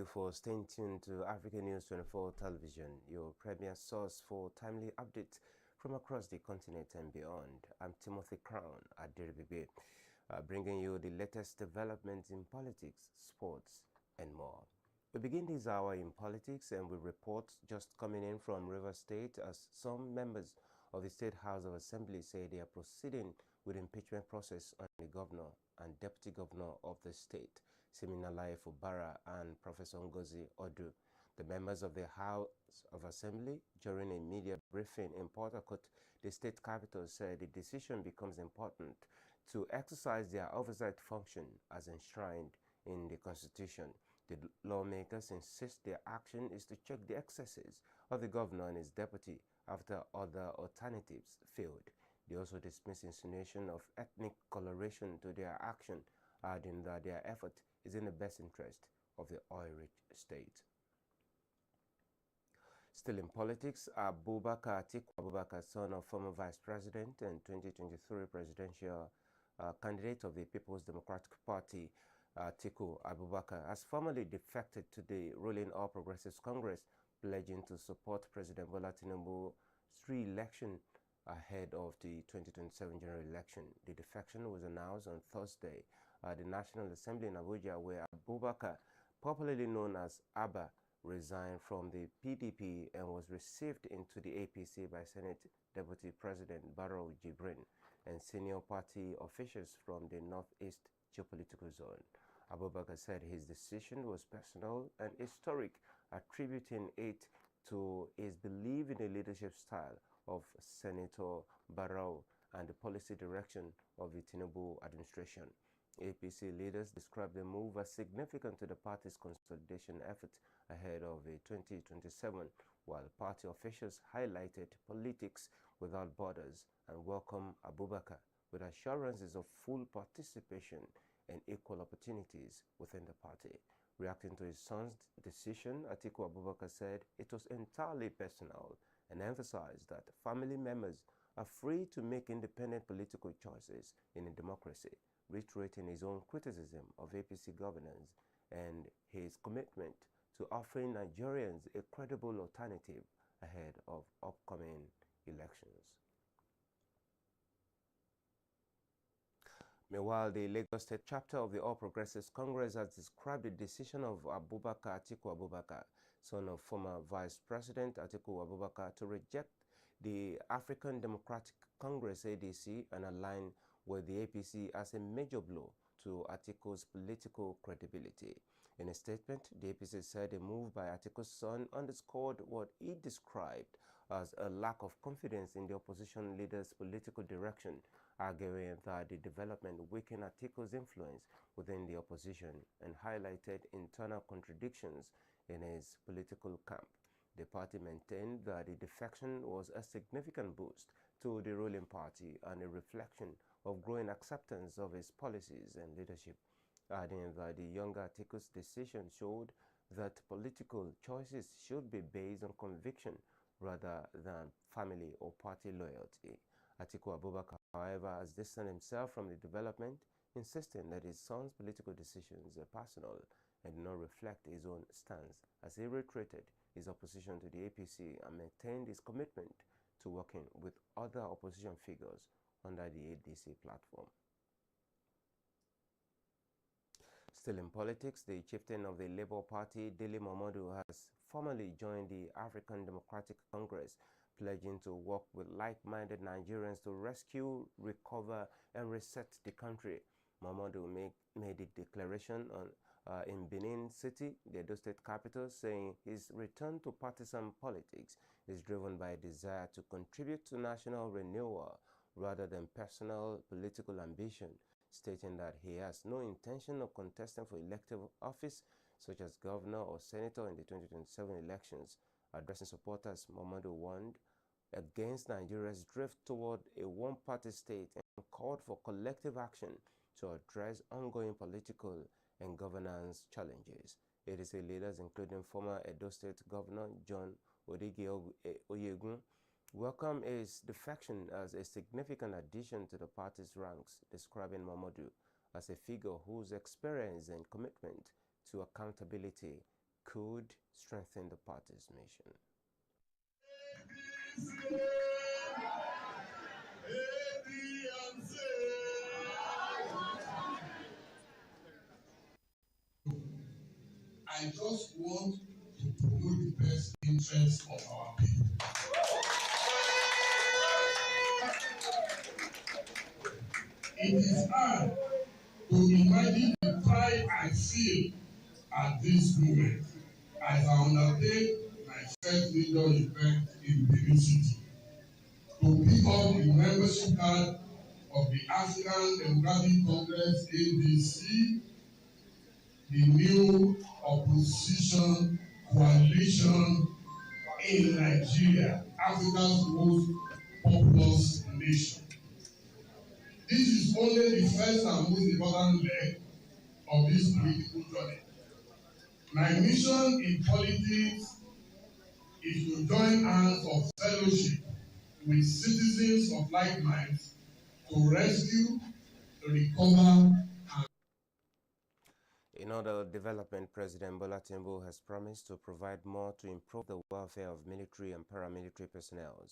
you for staying tuned to African News 24 Television, your premier source for timely updates from across the continent and beyond. I'm 𝗷𝗵𝘃𝗃𝗀𝗏, bringing you the latest developments in politics, sports, and more. We begin this hour in politics and with reports just coming in from Rivers State as some members of the State House of Assembly say they are proceeding with impeachment process on the governor and deputy governor of the state, 𝗰𝗵𝗵𝗂𝗶𝘃 and Professor 𝗧𝗏𝗃𝗄𝗏. The members of the House of Assembly, during a media briefing in Port Harcourt, the state capital, said the decision becomes important to exercise their oversight function as enshrined in the Constitution. The lawmakers insist their action is to check the excesses of the governor and his deputy after other alternatives failed. They also dismiss insinuation of ethnic coloration to their action, adding that their effort is in the best interest of the oil-rich state. Still in politics, Atiku Abubakar, son of former Vice President and 2023 presidential candidate of the People's Democratic Party, Atiku Abubakar, has formally defected to the ruling All Progressives Congress, pledging to support President Bola Tinubu's re-election ahead of the 2027 general election. The defection was announced on Thursday at the National Assembly in Abuja, where Abubakar, popularly known as Abba, resigned from the PDP and was received into the APC by Senate Deputy President Barrow Jibrin and senior party officials from the Northeast geopolitical zone. Abubakar said his decision was personal and historic, attributing it to his belief in the leadership style of Senator Barrow and the policy direction of the Tinubu administration. APC leaders described the move as significant to the party's consolidation effort ahead of the 2027, while party officials highlighted politics without borders and welcomed Abubakar with assurances of full participation and equal opportunities within the party. Reacting to his son's decision, Atiku Abubakar said it was entirely personal and emphasized that family members are free to make independent political choices in a democracy, reiterating his own criticism of APC governance and his commitment to offering Nigerians a credible alternative ahead of upcoming elections. Meanwhile, the Lagos State chapter of the All Progressives Congress has described the decision of Atiku Abubakar, son of former Vice President Atiku Abubakar, to reject the African Democratic Congress ADC and align with the APC as a major blow to Atiku's political credibility. In a statement, the APC said a move by Atiku's son underscored what he described as a lack of confidence in the opposition leader's political direction, arguing that the development weakened Atiku's influence within the opposition and highlighted internal contradictions in his political camp. The party maintained that the defection was a significant boost to the ruling party and a reflection of growing acceptance of his policies and leadership, adding that the younger Atiku's decision showed that political choices should be based on conviction rather than family or party loyalty. Atiku Abubakar, however, has distanced himself from the development, insisting that his son's political decisions are personal and do not reflect his own stance, as he reiterated his opposition to the APC and maintained his commitment to working with other opposition figures under the ADC platform. Still in politics, the chieftain of the Labour Party, Dele Momodu, has formally joined the African Democratic Congress, pledging to work with like-minded Nigerians to rescue, recover, and reset the country. Momodu made the declaration in Benin City, the Edo State capital, saying his return to partisan politics is driven by a desire to contribute to national renewal rather than personal political ambition, stating that he has no intention of contesting for elective office such as governor or senator in the 2027 elections. Addressing supporters, Momodu warned against Nigeria's drift toward a one-party state and called for collective action to address ongoing political and governance challenges. ADC leaders, including former Edo State Governor John Oyegun, welcome his defection as a significant addition to the party's ranks, describing Momodu as a figure whose experience and commitment to accountability could strengthen the party's mission. I just want to promote the best interests of our people. It is hard to imagine the pride I feel at this moment as I undertake my first major event in Benin City to pick up the membership card of the African Democratic Congress ADC, the new opposition coalition in Nigeria, Africa's most populous nation. This is only the first and most important leg of this political journey. My mission in politics is to join hands of fellowship with citizens of like minds to rescue, recover, and In other development, President Bola Tinubu has promised to provide more to improve the welfare of military and paramilitary personnel,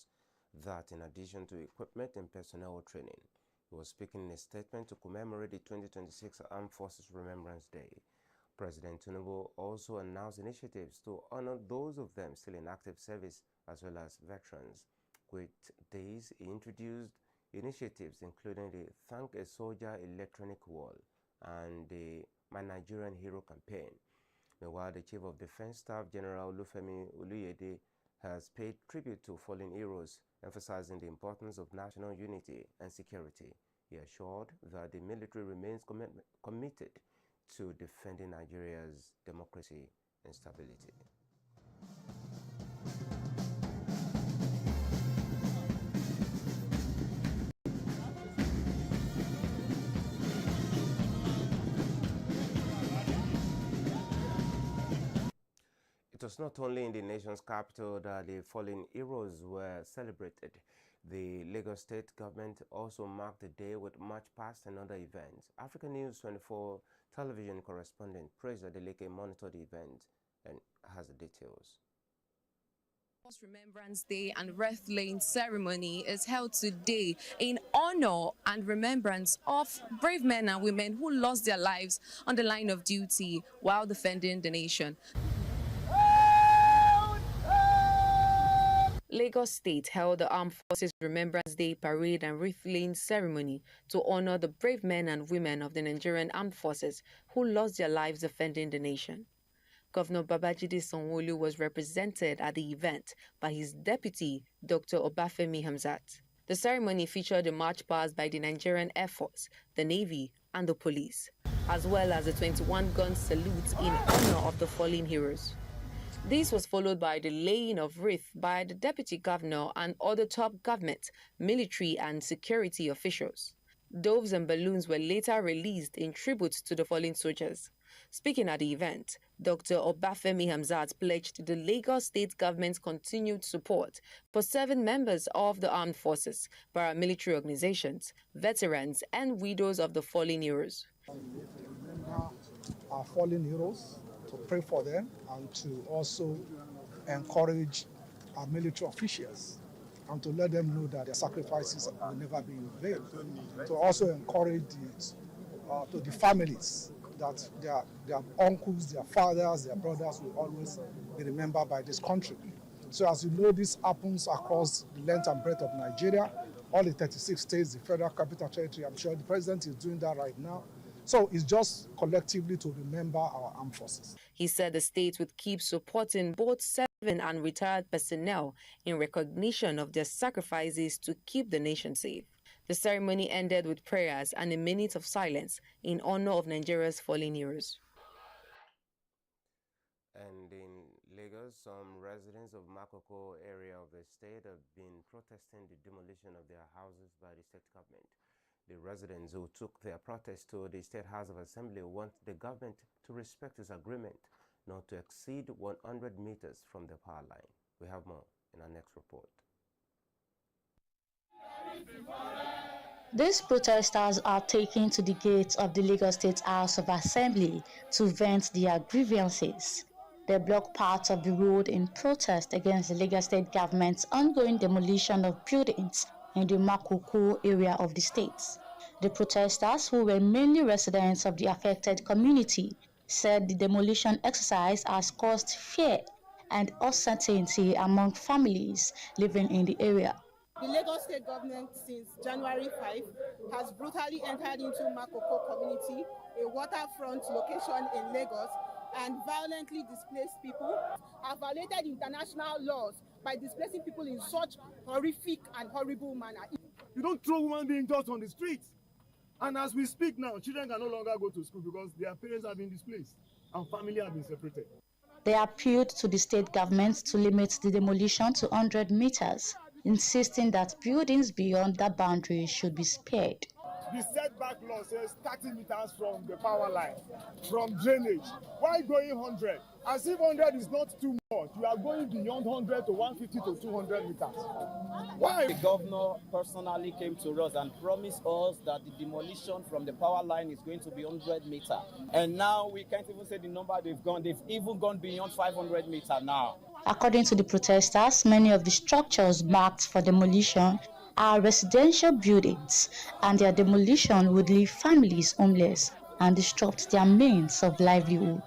that in addition to equipment and personnel training. He was speaking in a statement to commemorate the 2026 Armed Forces Remembrance Day. President Tinubu also announced initiatives to honor those of them still in active service as well as veterans. With these, he introduced initiatives including the Thank a Soldier electronic wall and the My Nigerian Hero campaign. Meanwhile, the Chief of Defense Staff General 𝗬𝗵𝗂𝗀𝗍𝗍 has paid tribute to fallen heroes, emphasizing the importance of national unity and security. He assured that the military remains committed to defending Nigeria's democracy and stability. It was not only in the nation's capital that the fallen heroes were celebrated. The Lagos State government also marked the day with march past and other events. African News 24 television correspondent Praise Adeleke monitored the event and has the details. Remembrance Day and Wreath Laying ceremony is held today in honor and remembrance of brave men and women who lost their lives on the line of duty while defending the nation. Lagos State held the Armed Forces Remembrance Day parade and wreath-laying ceremony to honor the brave men and women of the Nigerian Armed Forces who lost their lives defending the nation. Governor Babajide Sanwo-Olu was represented at the event by his deputy, Dr. 𝗷𝗵𝘃 𝗵𝗃. The ceremony featured a march past by the Nigerian Air Force, the Navy, and the police, as well as a 21-gun salute in honor of the fallen heroes. This was followed by the laying of wreath by the deputy governor and other top government, military, and security officials. Doves and balloons were later released in tribute to the fallen soldiers. Speaking at the event, Dr. 𝗷𝗵𝘃 𝗵𝗃 pledged the Lagos State government's continued support for serving members of the armed forces, paramilitary organizations, veterans, and widows of the fallen heroes. Remember our fallen heroes, to pray for them, and to also encourage our military officials and to let them know that their sacrifices will never be in vain. To also encourage the families that their uncles, their fathers, their brothers will always be remembered by this country. So as you know, this happens across the length and breadth of Nigeria, all the 36 states, the Federal Capital Territory. I'm sure the president is doing that right now. So it's just collectively to remember our armed forces. He said the state would keep supporting both serving and retired personnel in recognition of their sacrifices to keep the nation safe. The ceremony ended with prayers and a minute of silence in honor of Nigeria's fallen heroes. And in Lagos, some residents of Makoko area of the state have been protesting the demolition of their houses by the state government. The residents who took their protest to the State House of Assembly want the government to respect its agreement not to exceed 100 meters from the power line. We have more in our next report. These protesters are taken to the gates of the Lagos State House of Assembly to vent their grievances. They blocked parts of the road in protest against the Lagos State government's ongoing demolition of buildings in the Makoko area of the state. The protesters, who were mainly residents of the affected community, said the demolition exercise has caused fear and uncertainty among families living in the area. The Lagos State government since January 5 has brutally entered into Makoko community, a waterfront location in Lagos, and violently displaced people, have violated international laws by displacing people in such horrific and horrible manner. You don't throw human beings just on the streets. And as we speak now, children can no longer go to school because their parents have been displaced and family have been separated. They appealed to the state government to limit the demolition to 100 meters, insisting that buildings beyond that boundary should be spared. The setback law says 30 meters from the power line, from drainage. Why going 100? As if 100 is not too much. You are going beyond 100 to 150 to 200 meters. Why? The governor personally came to us and promised us that the demolition from the power line is going to be 100 meters. And now we can't even say the number they've gone. They've even gone beyond 500 meters now. According to the protesters, many of the structures marked for demolition are residential buildings, and their demolition would leave families homeless and disrupt their means of livelihood.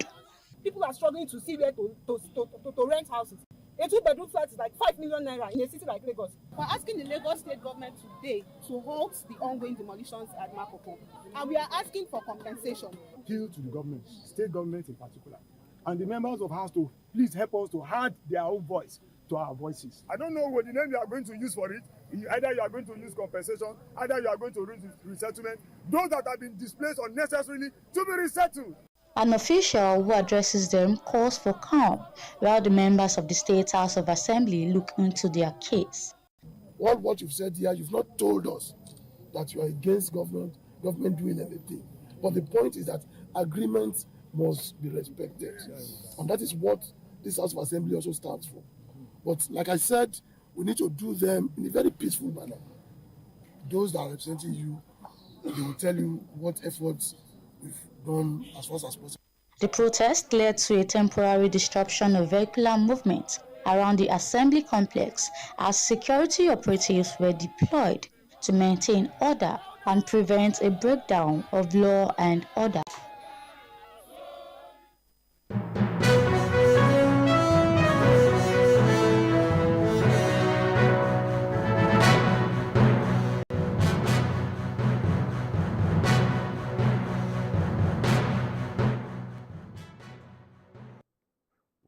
People are struggling to see where to rent houses. A 2-bedroom flat is like 5 million naira in a city like Lagos. We're asking the Lagos State government today to halt the ongoing demolitions at Makoko, and we are asking for compensation. Appeal to the government, state government in particular, and the members of House to please help us to add their own voice to our voices. I don't know what the name you are going to use for it. Either you are going to use compensation, either you are going to use resettlement. Those that have been displaced unnecessarily to be resettled. An official who addresses them calls for calm, while the members of the State House of Assembly look into their case. What you've said here, you've not told us that you are against government doing anything. But the point is that agreements must be respected. And that is what this House of Assembly also stands for. But like I said, we need to do them in a very peaceful manner. Those that are representing you, they will tell you what efforts we've done as far as possible. The protest led to a temporary disruption of vehicular movement around the assembly complex as security operatives were deployed to maintain order and prevent a breakdown of law and order.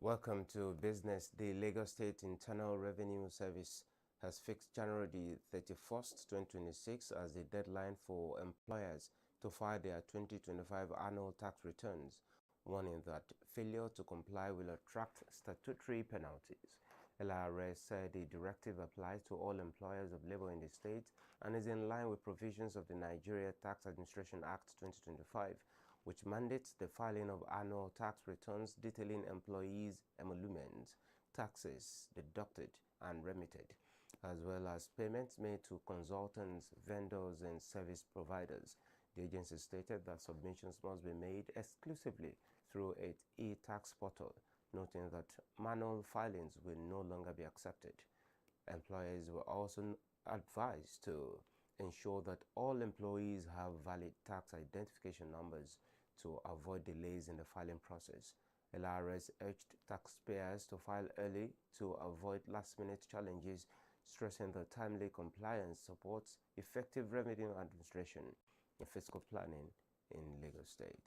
Welcome to Business. The Lagos State Internal Revenue Service has fixed January the 31st, 2026 as the deadline for employers to file their 2025 annual tax returns, warning that failure to comply will attract statutory penalties. LRS said the directive applies to all employers of labor in the state and is in line with provisions of the Nigeria Tax Administration Act 2025, which mandates the filing of annual tax returns detailing employees' emoluments, taxes deducted and remitted, as well as payments made to consultants, vendors, and service providers. The agency stated that submissions must be made exclusively through its e-tax portal, noting that manual filings will no longer be accepted. Employers were also advised to ensure that all employees have valid tax identification numbers to avoid delays in the filing process. LRS urged taxpayers to file early to avoid last-minute challenges, stressing that timely compliance supports effective revenue administration and fiscal planning in Lagos State.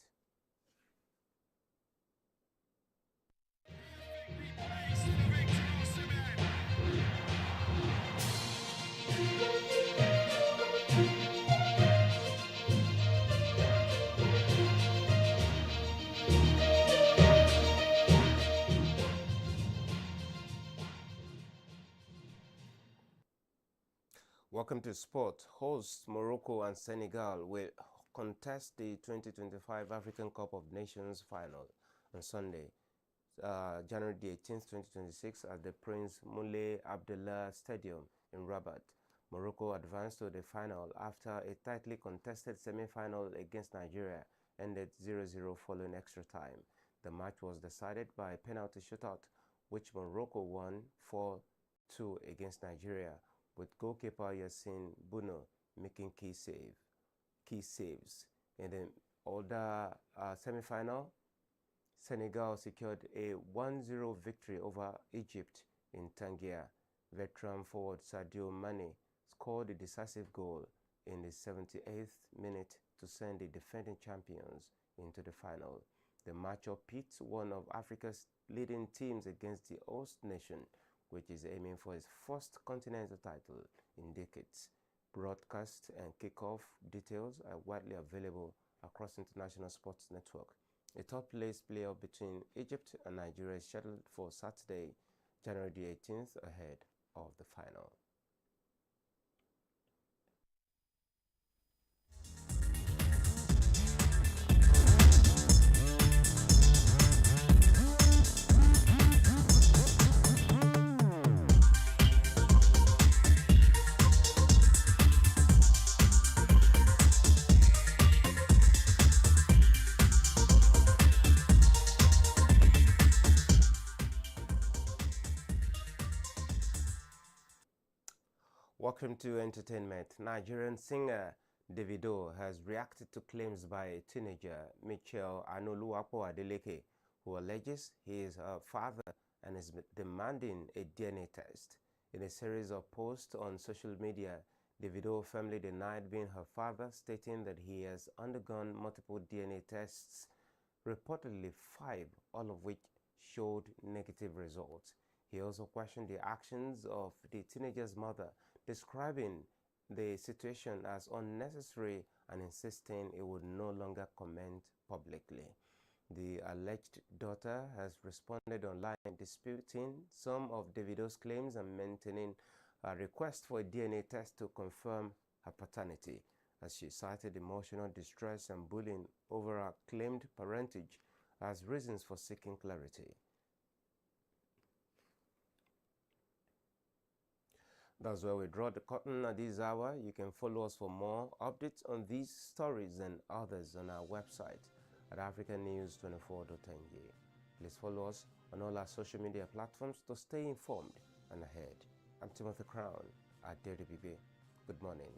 Welcome to sport. Hosts Morocco and Senegal will contest the 2025 African Cup of Nations final on Sunday, January the 18th, 2026 at the Prince Moulay Abdallah Stadium in Rabat. Morocco advanced to the final after a tightly contested semi-final against Nigeria ended 0-0 following extra time. The match was decided by a penalty shootout, which Morocco won 4-2 against Nigeria, with goalkeeper 𝗀𝗴𝗃 making key saves. In the other semi-final, Senegal secured a 1-0 victory over Egypt in Tangier. Veteran forward Sadio Mane scored a decisive goal in the 78th minute to send the defending champions into the final. The matchup pits one of Africa's leading teams against the host nation, which is aiming for its first continental title in decades. Broadcast and kickoff details are widely available across international sports network. A top-place playoff between Egypt and Nigeria is scheduled for Saturday, January the 18th, ahead of the final. Welcome to entertainment. Nigerian singer Davido has reacted to claims by teenager 𝗵𝗂𝗄𝗃𝗲𝗏𝗃, who alleges he is her father and is demanding a DNA test. In a series of posts on social media, Davido firmly denied being her father, stating that he has undergone multiple DNA tests, reportedly 5, all of which showed negative results. He also questioned the actions of the teenager's mother, describing the situation as unnecessary and insisting he would no longer comment publicly. The alleged daughter has responded online, disputing some of Davido's claims and maintaining a request for a DNA test to confirm her paternity, as she cited emotional distress and bullying over her claimed parentage as reasons for seeking clarity. That's where we draw the curtain at this hour. You can follow us for more updates on these stories and others on our website at africanews24.ng. Please follow us on all our social media platforms to stay informed and ahead. I'm Timothy Crown at 𝗷𝗵𝗃𝗲𝗃. Good morning.